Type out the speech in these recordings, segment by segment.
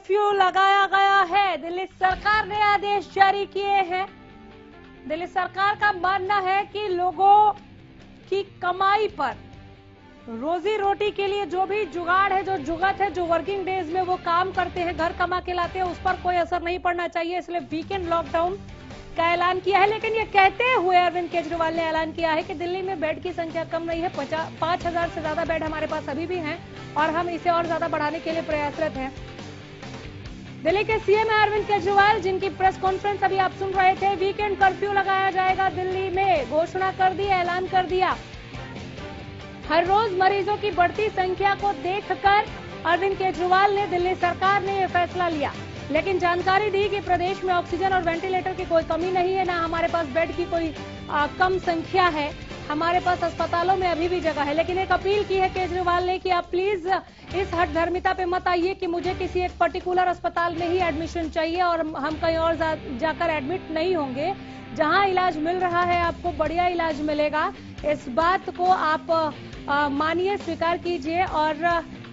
Curfew लगाया गया है। दिल्ली सरकार ने आदेश जारी किए हैं। दिल्ली सरकार का मानना है कि लोगों की कमाई पर, रोजी रोटी के लिए जो भी जुगाड़ है, जो जुगत है, जो वर्किंग डेज में वो काम करते हैं, घर कमा के लाते हैं, उस पर कोई असर नहीं पड़ना चाहिए, इसलिए वीकेंड लॉकडाउन का ऐलान किया है। लेकिन ये कहते हुए अरविंद केजरीवाल ने ऐलान किया है कि दिल्ली में बेड की संख्या कम नहीं है। 5,000 से ज्यादा बेड हमारे पास अभी भी हैं और हम इसे और ज्यादा बढ़ाने के लिए प्रयासरत हैं। दिल्ली के सीएम अरविंद केजरीवाल, जिनकी प्रेस कॉन्फ्रेंस अभी आप सुन रहे थे, वीकेंड कर्फ्यू लगाया जाएगा दिल्ली में, घोषणा कर दी, ऐलान कर दिया। हर रोज मरीजों की बढ़ती संख्या को देखकर अरविंद केजरीवाल ने, दिल्ली सरकार ने यह फैसला लिया। लेकिन जानकारी दी कि प्रदेश में ऑक्सीजन और वेंटिलेटर की कोई कमी नहीं है, ना हमारे पास बेड की कोई कम संख्या है, हमारे पास अस्पतालों में अभी भी जगह है। लेकिन एक अपील की है केजरीवाल ने कि आप प्लीज इस हठधर्मिता पे मत आइए कि मुझे किसी एक पर्टिकुलर अस्पताल में ही एडमिशन चाहिए और हम कहीं और जाकर एडमिट नहीं होंगे। जहां इलाज मिल रहा है आपको बढ़िया इलाज मिलेगा, इस बात को आप मानिए, स्वीकार कीजिए और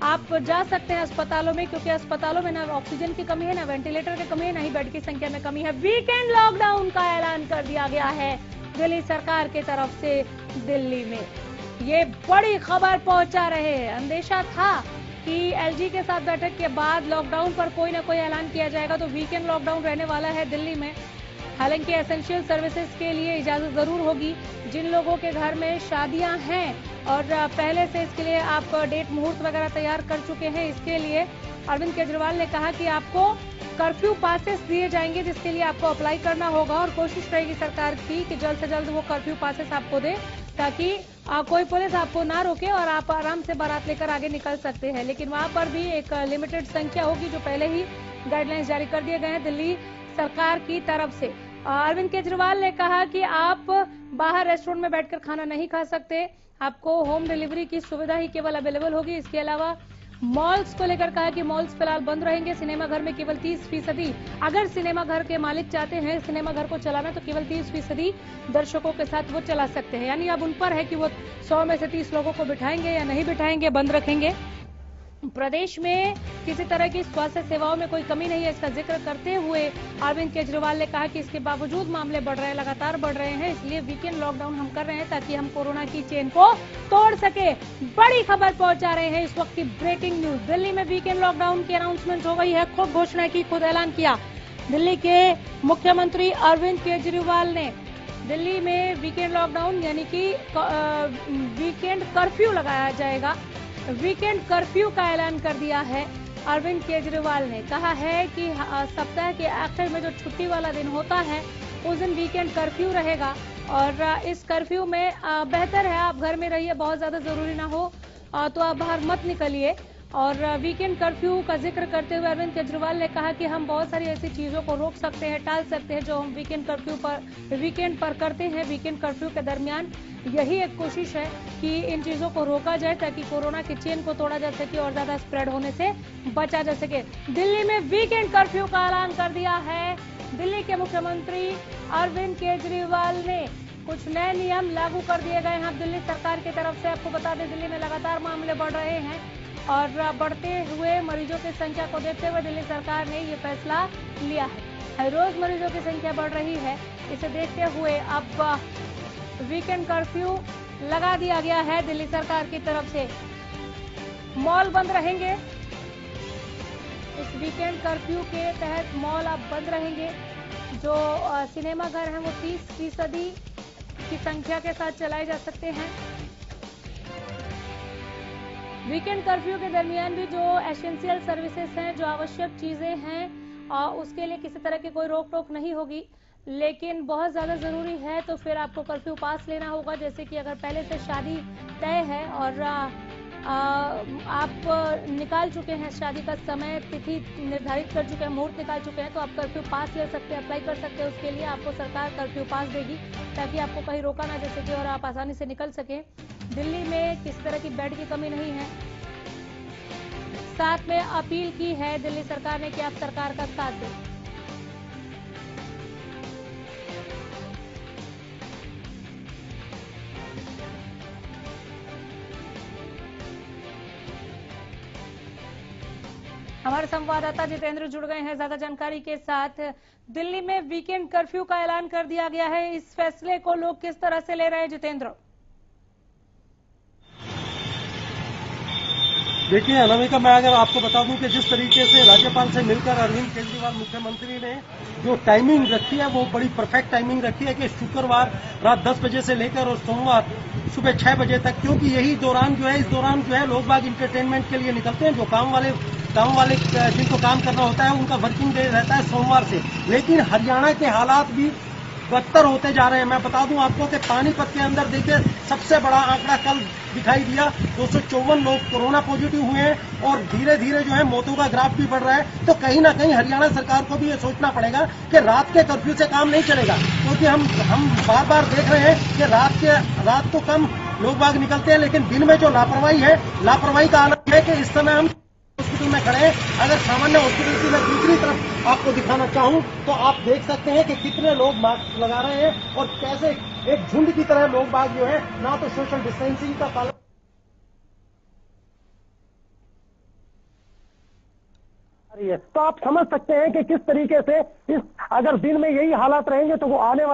आप जा सकते हैं अस्पतालों में, क्योंकि अस्पतालों में ना ऑक्सीजन की कमी है, ना वेंटिलेटर की कमी है, ना ही बेड की संख्या में कमी है। वीकेंड लॉकडाउन का ऐलान कर दिया गया है दिल्ली सरकार की तरफ से। दिल्ली में ये बड़ी खबर पहुंचा रहे हैं। अंदेशा था कि एलजी के साथ बैठक के बाद लॉकडाउन पर कोई ना कोई ऐलान किया जाएगा, तो वीकेंड लॉकडाउन रहने वाला है दिल्ली में। हालांकि एसेंशियल सर्विसेज के लिए इजाजत जरूर होगी। जिन लोगों के घर में शादियां हैं और पहले से इसके लिए आप डेट मुहूर्त वगैरह तैयार कर चुके हैं, इसके लिए अरविंद केजरीवाल ने कहा कि आपको कर्फ्यू पासेस दिए जाएंगे, जिसके लिए आपको अप्लाई करना होगा और कोशिश रहेगी सरकार की कि जल्द से जल्द वो कर्फ्यू पासेस आपको दे, ताकि कोई पुलिस आपको ना रोके और आप आराम से बारात लेकर आगे निकल सकते हैं। लेकिन वहां पर भी एक लिमिटेड संख्या होगी, जो पहले ही गाइडलाइंस जारी कर दिए गए हैं दिल्ली सरकार की तरफ से। अरविंद केजरीवाल ने कहा कि आप बाहर रेस्टोरेंट में बैठकर खाना नहीं खा सकते, आपको होम डिलीवरी की सुविधा ही केवल अवेलेबल होगी। इसके अलावा मॉल्स को लेकर कहा कि मॉल्स फिलहाल बंद रहेंगे। सिनेमा घर में केवल 30%, अगर सिनेमा घर के मालिक चाहते हैं सिनेमा घर को चलाना तो केवल 30% दर्शकों के साथ वो चला सकते हैं। यानी अब उन पर है कि वो 100 में से 30 लोगों को बिठाएंगे या नहीं बिठाएंगे, बंद रखेंगे। प्रदेश में किसी तरह की स्वास्थ्य सेवाओं में कोई कमी नहीं है, इसका जिक्र करते हुए अरविंद केजरीवाल ने कहा कि इसके बावजूद मामले बढ़ रहे हैं, लगातार बढ़ रहे हैं, इसलिए वीकेंड लॉकडाउन हम कर रहे हैं ताकि हम कोरोना की चेन को तोड़ सके। बड़ी खबर पहुंचा रहे हैं इस वक्त की ब्रेकिंग न्यूज। दिल्ली में वीकेंड लॉकडाउन की अनाउंसमेंट हो गई है, खुद घोषणा की, खुद ऐलान किया। दिल्ली के मुख्यमंत्री अरविंद केजरीवाल ने दिल्ली में वीकेंड लॉकडाउन यानी कि वीकेंड कर्फ्यू लगाया जाएगा, वीकेंड कर्फ्यू का ऐलान कर दिया है। अरविंद केजरीवाल ने कहा है कि सप्ताह के आखिर में जो छुट्टी वाला दिन होता है उस दिन वीकेंड कर्फ्यू रहेगा और इस कर्फ्यू में बेहतर है आप घर में रहिए, बहुत ज्यादा जरूरी ना हो तो आप बाहर मत निकलिए। और वीकेंड कर्फ्यू का जिक्र करते हुए अरविंद केजरीवाल ने कहा कि हम बहुत सारी ऐसी चीजों को रोक सकते हैं, टाल सकते हैं जो हम वीकेंड पर करते हैं। वीकेंड कर्फ्यू के दरमियान यही एक कोशिश है कि इन चीजों को रोका जाए ताकि कोरोना की चेन को तोड़ा जा सके और ज्यादा स्प्रेड होने से बचा जा सके। दिल्ली में वीकेंड कर्फ्यू का ऐलान कर दिया है दिल्ली के मुख्यमंत्री अरविंद केजरीवाल ने। कुछ नए नियम लागू कर दिए गए हैं दिल्ली सरकार की तरफ से। आपको बता दें, दिल्ली में लगातार मामले बढ़ रहे हैं और बढ़ते हुए मरीजों की संख्या को देखते हुए दिल्ली सरकार ने ये फैसला लिया है। हर रोज मरीजों की संख्या बढ़ रही है, इसे देखते हुए अब वीकेंड कर्फ्यू लगा दिया गया है दिल्ली सरकार की तरफ से। मॉल बंद रहेंगे, इस वीकेंड कर्फ्यू के तहत मॉल अब बंद रहेंगे। जो सिनेमा घर हैं वो 30% की संख्या के साथ चलाए जा सकते हैं। वीकेंड कर्फ्यू के दरमियान भी जो एसेंशियल सर्विसेज हैं, जो आवश्यक चीजें हैं, उसके लिए किसी तरह की कोई रोक टोक नहीं होगी। लेकिन बहुत ज्यादा जरूरी है तो फिर आपको कर्फ्यू पास लेना होगा। जैसे कि अगर पहले से शादी तय है और आप निकाल चुके हैं, शादी का समय तिथि निर्धारित कर चुके हैं, मुहूर्त निकाल चुके हैं, तो आप कर्फ्यू पास ले सकते हैं, अप्लाई कर सकते हैं। उसके लिए आपको सरकार कर्फ्यू पास देगी ताकि आपको कहीं रोका ना जा सके और आप आसानी से निकल सकें। दिल्ली में किसी तरह की बेड की कमी नहीं है। साथ में अपील की है दिल्ली सरकार ने कि आप सरकार का साथ दें। हमारे संवाददाता जितेंद्र जुड़ गए हैं ज्यादा जानकारी के साथ। दिल्ली में वीकेंड कर्फ्यू का ऐलान कर दिया गया है, इस फैसले को लोग किस तरह से ले रहे हैं जितेंद्र? देखिए अनामिका, मैं अगर आपको बता दूं कि जिस तरीके से राज्यपाल से मिलकर अरविंद केजरीवाल मुख्यमंत्री ने जो टाइमिंग रखी है वो बड़ी परफेक्ट टाइमिंग रखी है कि शुक्रवार रात 10 बजे से लेकर और सोमवार सुबह 6 बजे तक, क्योंकि यही दौरान जो है इस दौरान जो है लोग बाग इंटरटेनमेंट के लिए निकलते हैं। जो काम वाले जिनको काम करना होता है उनका वर्किंग डे रहता है सोमवार से। लेकिन हरियाणा के हालात भी बदतर होते जा रहे हैं। मैं बता दूं आपको कि पानीपत के अंदर देखिए सबसे बड़ा आंकड़ा कल दिखाई दिया, 254 लोग कोरोना पॉजिटिव हुए हैं और धीरे धीरे जो है मौतों का ग्राफ भी बढ़ रहा है। तो कहीं ना कहीं हरियाणा सरकार को भी ये सोचना पड़ेगा कि रात के कर्फ्यू से काम नहीं चलेगा, क्योंकि हम बार बार देख रहे हैं कि रात को कम लोग बाग निकलते हैं, लेकिन दिन में जो लापरवाही है, लापरवाही का आलम है कि इस समय हम हॉस्पिटल में खड़े हैं। अगर सामान्य हॉस्पिटल की मैं दूसरी तरफ आपको दिखाना चाहूं तो आप देख सकते हैं कि कितने लोग मास्क लगा रहे हैं और कैसे एक झुंड की तरह लोग बाग जो है ना तो सोशल डिस्टेंसिंग का पालन। तो आप समझ सकते हैं कि किस तरीके से इस अगर दिन में यही हालात रहेंगे तो वो आने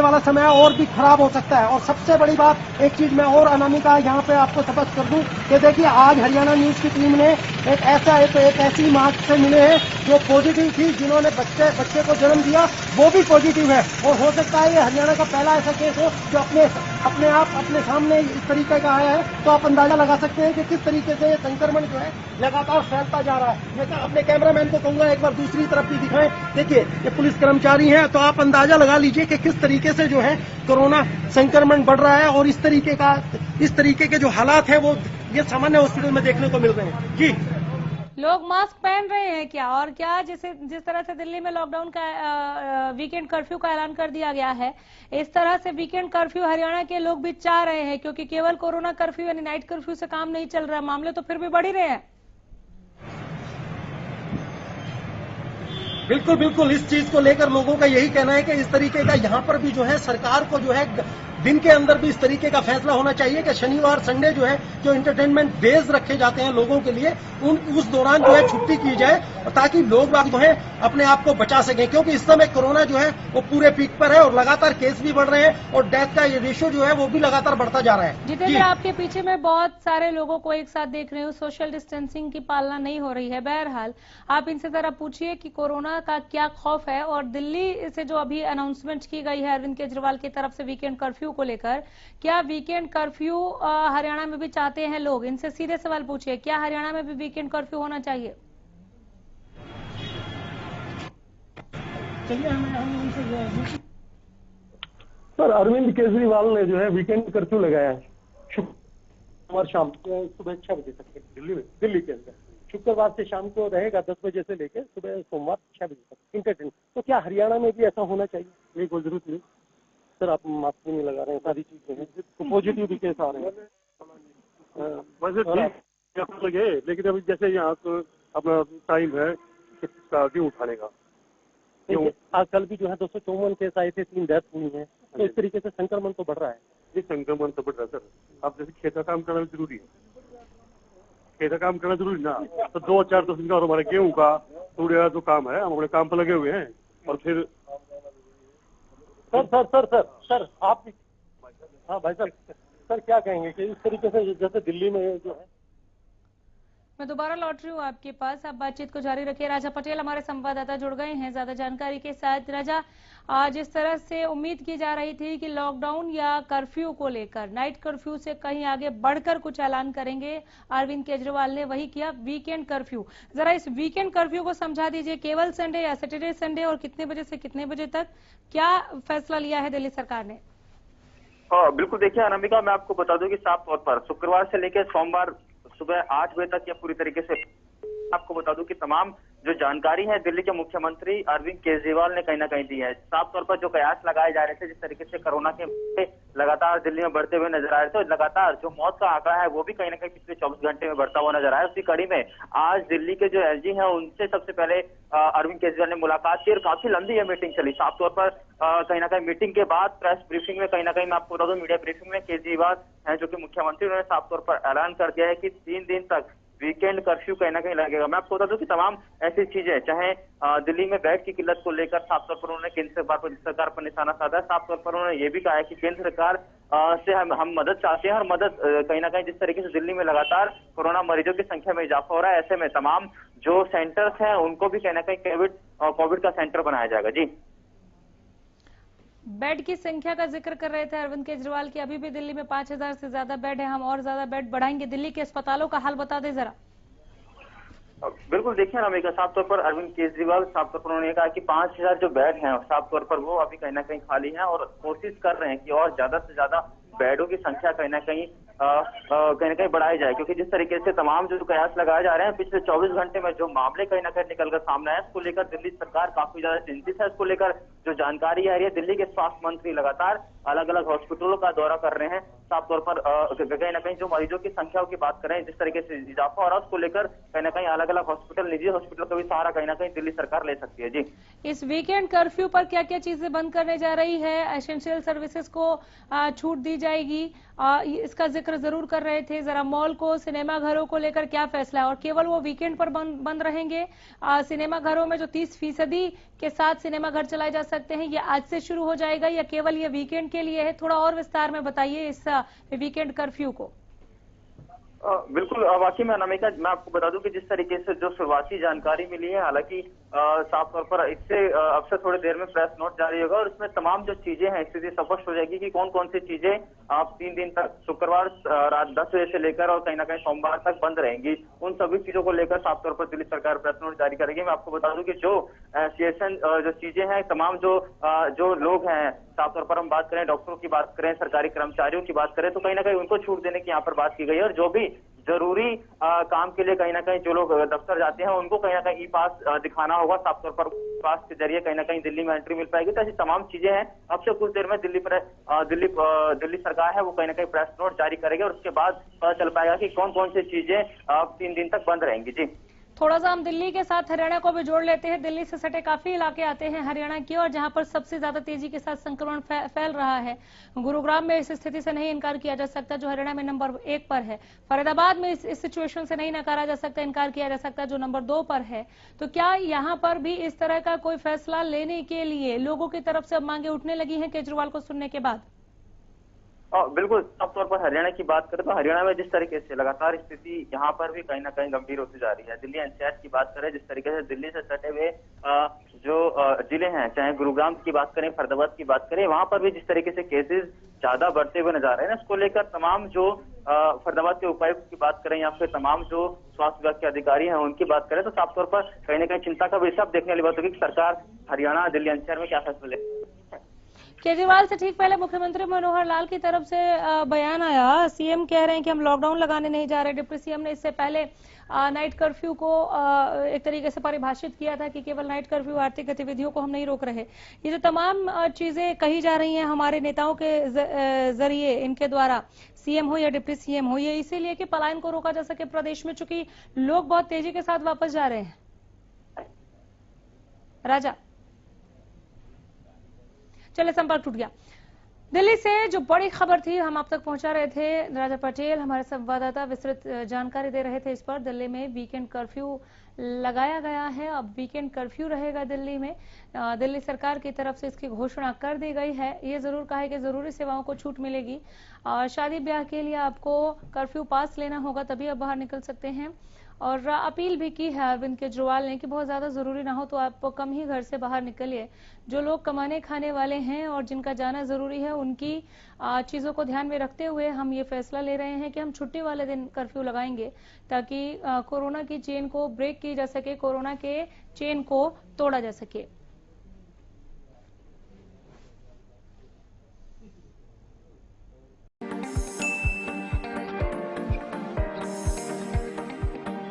वाला समय और भी खराब हो सकता है। और सबसे बड़ी बात एक चीज मैं और अनामिका यहाँ पे आपको स्पष्ट कर दूं कि देखिए आज हरियाणा न्यूज की टीम ने एक ऐसी माँ से मिले हैं जो पॉजिटिव थी, जिन्होंने बच्चे को जन्म दिया, वो भी पॉजिटिव है। और हो सकता है ये हरियाणा का पहला ऐसा केस हो जो अपने सामने इस तरीके का आया है। तो आप अंदाजा लगा सकते हैं कि किस तरीके से ये संक्रमण जो है लगातार फैलता जा रहा है। मैं अपने कैमरामैन को कहूंगा एक बार दूसरी तरफ भी दिखाएं। देखिए ये पुलिस कर्मचारी हैं, तो आप अंदाजा लगा लीजिए कि किस तरीके से जो है कोरोना संक्रमण बढ़ रहा है। और इस तरीके के जो हालात है वो ये सामान्य हॉस्पिटल में देखने को मिल रहे हैं। जी, लोग मास्क पहन रहे हैं क्या? और क्या जिस तरह से दिल्ली में लॉकडाउन का वीकेंड कर्फ्यू का ऐलान कर दिया गया है, इस तरह से वीकेंड कर्फ्यू हरियाणा के लोग भी चाह रहे हैं, क्योंकि केवल कोरोना कर्फ्यू यानी नाइट कर्फ्यू से काम नहीं चल रहा, मामले तो फिर भी बढ़ ही रहे हैं। बिल्कुल इस चीज को लेकर लोगों का यही कहना है कि इस तरीके का यहाँ पर भी जो है सरकार को जो है दिन के अंदर भी इस तरीके का फैसला होना चाहिए कि शनिवार संडे जो है जो एंटरटेनमेंट डेज रखे जाते हैं लोगों के लिए उस दौरान जो है छुट्टी की जाए, ताकि लोग बाग जो है अपने आप को बचा सकें। क्योंकि इस समय कोरोना जो है वो पूरे पीक पर है और लगातार केस भी बढ़ रहे हैं और डेथ का ये रेशियो जो है वो भी लगातार बढ़ता जा रहा है। जितेंद्र, आपके पीछे में बहुत सारे लोगों को एक साथ देख रहे हो, सोशल डिस्टेंसिंग की पालना नहीं हो रही है। बहरहाल आप इनसे जरा पूछिए कि कोरोना का क्या खौफ है, और दिल्ली से जो अभी अनाउंसमेंट की गई है अरविंद केजरीवाल की तरफ से वीकेंड कर्फ्यू को लेकर, क्या वीकेंड कर्फ्यू हरियाणा में भी चाहते हैं लोग? इनसे सीधे सवाल पूछिए, क्या हरियाणा में भी वीकेंड कर्फ्यू होना चाहिए? सर, अरविंद केजरीवाल ने जो है वीकेंड कर्फ्यू लगाया है शुक्रवार शाम सुबह 6 बजे तक दिल्ली के अंदर। शुक्रवार से शाम को रहेगा 10 बजे से लेकर सुबह सोमवार 6 बजे तक इंटरटेनमेंट। तो क्या हरियाणा में भी ऐसा होना चाहिए? नहीं, कोई जरूरत नहीं सर, आप मास्क नहीं लगा रहे हैं, सारी चीजें हैं तो पॉजिटिव भी केस आ रहे हैं। वैसे ठीक लगे, लेकिन अभी जैसे यहाँ तो अपना टाइम है क्यों उठाने का। आज कल भी जो है 254 केस आए थे, 3 डेथ हुई है। तो इस तरीके से संक्रमण तो बढ़ रहा है। ये संक्रमण तो बढ़ रहा है सर। अब जैसे खेत का काम करना जरूरी है, खेत का काम करना जरूरी ना, तो 2-4 दिन का और हमारे गेहूँ का थोड़ा जो काम है हम अपने काम पर लगे हुए हैं। और फिर सर आप भी, हाँ भाई साहब, सर क्या कहेंगे कि इस तरीके से जैसे दिल्ली में जो है। मैं दोबारा लौट रही हूँ आपके पास, आप बातचीत को जारी रखिए। राजा पटेल हमारे संवाददाता जुड़ गए हैं ज्यादा जानकारी के साथ। राजा, जिस तरह से उम्मीद की जा रही थी कि लॉकडाउन या कर्फ्यू को लेकर नाइट कर्फ्यू से कहीं आगे बढ़कर कुछ ऐलान करेंगे अरविंद केजरीवाल ने, वही किया वीकेंड कर्फ्यू। जरा इस वीकेंड कर्फ्यू को समझा दीजिए, केवल संडे या सैटरडे संडे, और कितने बजे से कितने बजे तक, क्या फैसला लिया है दिल्ली सरकार ने? बिल्कुल, देखिए अनामिका, मैं आपको बता दूं कि साफ तौर पर शुक्रवार से लेकर सोमवार सुबह 8 बजे तक या पूरी तरीके से, आपको बता दूं कि तमाम जो जानकारी है दिल्ली के मुख्यमंत्री अरविंद केजरीवाल ने कहीं ना कहीं दी है। साफ तौर पर जो कयास लगाए जा रहे थे, जिस तरीके से कोरोना के लगातार दिल्ली में बढ़ते हुए नजर आ रहे थे, लगातार जो मौत का आंकड़ा है वो भी कहीं ना कहीं पिछले 24 घंटे में बढ़ता हुआ नजर आया। उसी कड़ी में आज दिल्ली के जो एसजी हैं उनसे सबसे पहले अरविंद केजरीवाल ने मुलाकात की और काफी लंबी ये मीटिंग चली। साफ तौर पर कहीं ना कहीं मीटिंग के बाद प्रेस ब्रीफिंग में कहीं ना कहीं मैं आपको बता दूं, मीडिया ब्रीफिंग में केजरीवाल हैं जो कि मुख्यमंत्री, उन्होंने साफ तौर पर ऐलान कर दिया है कि 3 दिन तक वीकेंड कर्फ्यू कहीं ना कहीं लगेगा। मैं आपको बता दूं कि तमाम ऐसी चीजें, चाहे दिल्ली में बेड की किल्लत को लेकर साफ तौर पर उन्होंने केंद्र सरकार पर निशाना साधा है। साफ तौर पर उन्होंने ये भी कहा है कि केंद्र सरकार से हम मदद चाहते हैं और मदद कहीं ना कहीं जिस तरीके से दिल्ली में लगातार कोरोना मरीजों की संख्या में इजाफा हो रहा है, ऐसे में तमाम जो सेंटर्स हैं उनको भी कहीं ना कहीं कोविड का सेंटर बनाया जाएगा। जी, बेड की संख्या का जिक्र कर रहे थे अरविंद केजरीवाल की, अभी भी दिल्ली में 5000 से ज्यादा बेड है, हम और ज्यादा बेड बढ़ाएंगे। दिल्ली के अस्पतालों का हाल बता दें जरा। बिल्कुल, देखिए अनामिका, साफ तौर पर अरविंद केजरीवाल साफ तौर पर उन्होंने कहा कि 5000 जो बेड हैं साफ तौर पर वो अभी कहीं ना कहीं खाली हैं और कोशिश कर रहे हैं कि और ज्यादा से ज्यादा बेडों की संख्या कहीं ना कहीं बढ़ाई जाए, क्योंकि जिस तरीके से तमाम जो कयास लगाए जा रहे हैं पिछले 24 घंटे में जो मामले कहीं ना कहीं निकलकर सामने आए, इसको लेकर दिल्ली सरकार काफी ज्यादा चिंतित है। इसको लेकर जो जानकारी आ रही है, दिल्ली के स्वास्थ्य मंत्री लगातार अलग अलग हॉस्पिटलों का दौरा कर रहे हैं। साफ तौर पर कहीं ना कहीं जो मरीजों की संख्या की बात करें, जिस तरीके से इजाफा हो रहा है उसको लेकर कहीं ना कहीं अलग अलग हॉस्पिटल, निजी हॉस्पिटल का भी सहारा कहीं ना कहीं दिल्ली सरकार ले सकती है। जी, इस वीकेंड कर्फ्यू पर क्या क्या चीजें बंद करने जा रही है? एसेंशियल सर्विसेज को छूट दी जाएगी, इसका जिक्र जरूर कर रहे थे। जरा मॉल को, सिनेमा घरों को लेकर क्या फैसला है और केवल वो वीकेंड पर बंद रहेंगे? सिनेमा घरों में जो 30% के साथ सिनेमा घर चलाए जा सकते हैं, ये आज से शुरू हो जाएगा या केवल ये वीकेंड के लिए है? थोड़ा और विस्तार में बताइए इस वीकेंड कर्फ्यू को। बिल्कुल, वाकई में अनामिका, मैं आपको बता दूं कि जिस तरीके से जो शुरुआती जानकारी मिली है, हालांकि साफ तौर पर इससे अब से थोड़ी देर में प्रेस नोट जारी होगा और इसमें तमाम जो चीजें हैं स्थिति स्पष्ट हो जाएगी कि कौन कौन सी चीजें आप 3 दिन तक, शुक्रवार रात 10 बजे से लेकर और कहीं ना कहीं सोमवार तक बंद रहेंगी। उन सभी चीजों को लेकर साफ तौर पर दिल्ली सरकार प्रेस नोट जारी करेगी। मैं आपको बता दूं कि जो जो चीजें हैं, तमाम जो लोग हैं, साफ तौर पर हम बात करें, डॉक्टरों की बात करें, सरकारी कर्मचारियों की बात करें, तो कहीं ना कहीं उनको छूट देने की यहाँ पर बात की गई है और जो भी जरूरी काम के लिए कहीं ना कहीं जो लोग दफ्तर जाते हैं उनको कहीं ना कहीं ई पास दिखाना होगा। साफ तौर पर पास के जरिए कहीं ना कहीं दिल्ली में एंट्री मिल पाएगी। तो ऐसी तमाम चीजें हैं। अब से कुछ देर में दिल्ली सरकार है वो कहीं ना कहीं प्रेस नोट जारी करेगी और उसके बाद पता चल पाएगा कि कौन कौन सी चीजें 3 दिन तक बंद रहेंगी। जी, थोड़ा सा हम दिल्ली के साथ हरियाणा को भी जोड़ लेते हैं। दिल्ली से सटे काफी इलाके आते हैं हरियाणा की और जहां पर सबसे ज्यादा तेजी के साथ संक्रमण फैल रहा है। गुरुग्राम में इस स्थिति से नहीं इनकार किया जा सकता, जो हरियाणा में नंबर 1 पर है। फरीदाबाद में इस सिचुएशन से नहीं नकारा जा सकता, इनकार किया जा सकता, जो नंबर 2 पर है। तो क्या यहाँ पर भी इस तरह का कोई फैसला लेने के लिए लोगों की तरफ से अब मांगे उठने लगी है केजरीवाल को सुनने के बाद? बिल्कुल, साफ तौर पर हरियाणा की बात करें तो हरियाणा में जिस तरीके से लगातार स्थिति यहाँ पर भी कहीं ना कहीं गंभीर होती जा रही है। दिल्ली एनसीआर की बात करें, जिस तरीके से दिल्ली से सटे हुए जो जिले हैं, चाहे गुरुग्राम की बात करें, फरीदाबाद की बात करें, वहां पर भी जिस तरीके से केसेस ज्यादा बढ़ते हुए नजर आ रहे हैं, इसको लेकर तमाम जो फरीदाबाद के उपायुक्त की बात करें या फिर तमाम जो स्वास्थ्य विभाग के अधिकारी हैं उनकी बात करें, तो साफ तौर पर कहीं ना कहीं चिंता का विषय देखने वाली बात होगी कि सरकार हरियाणा, दिल्ली एनसीआर में क्या फैसला ले। केजरीवाल से ठीक पहले मुख्यमंत्री मनोहर लाल की तरफ से बयान आया। सीएम कह रहे हैं कि हम लॉकडाउन लगाने नहीं जा रहे। डिप्टी सीएम ने इससे पहले नाइट कर्फ्यू को एक तरीके से परिभाषित किया था कि केवल नाइट कर्फ्यू, आर्थिक गतिविधियों को हम नहीं रोक रहे। ये जो तमाम चीजें कही जा रही हैं हमारे नेताओं के जरिए, इनके द्वारा, सीएम हो या डिप्टी सीएम हो, ये इसीलिए कि पलायन को रोका जा सके प्रदेश में, चूंकि लोग बहुत तेजी के साथ वापस जा रहे हैं। राजा, चले, संपर्क टूट गया। दिल्ली से जो बड़ी खबर थी हम आप तक पहुंचा रहे थे। राजा पटेल हमारे संवाददाता विस्तृत जानकारी दे रहे थे इस पर। दिल्ली में वीकेंड कर्फ्यू लगाया गया है। अब वीकेंड कर्फ्यू रहेगा दिल्ली में। दिल्ली सरकार की तरफ से इसकी घोषणा कर दी गई है। ये जरूर कहा है कि जरूरी सेवाओं को छूट मिलेगी। शादी ब्याह के लिए आपको कर्फ्यू पास लेना होगा, तभी आप बाहर निकल सकते हैं। और अपील भी की है अरविंद केजरीवाल ने कि बहुत ज्यादा जरूरी ना हो तो आप कम ही घर से बाहर निकलिए। जो लोग कमाने खाने वाले हैं और जिनका जाना जरूरी है, उनकी चीजों को ध्यान में रखते हुए हम ये फैसला ले रहे हैं कि हम छुट्टी वाले दिन कर्फ्यू लगाएंगे, ताकि कोरोना की चेन को ब्रेक की जा सके, कोरोना के चेन को तोड़ा जा सके।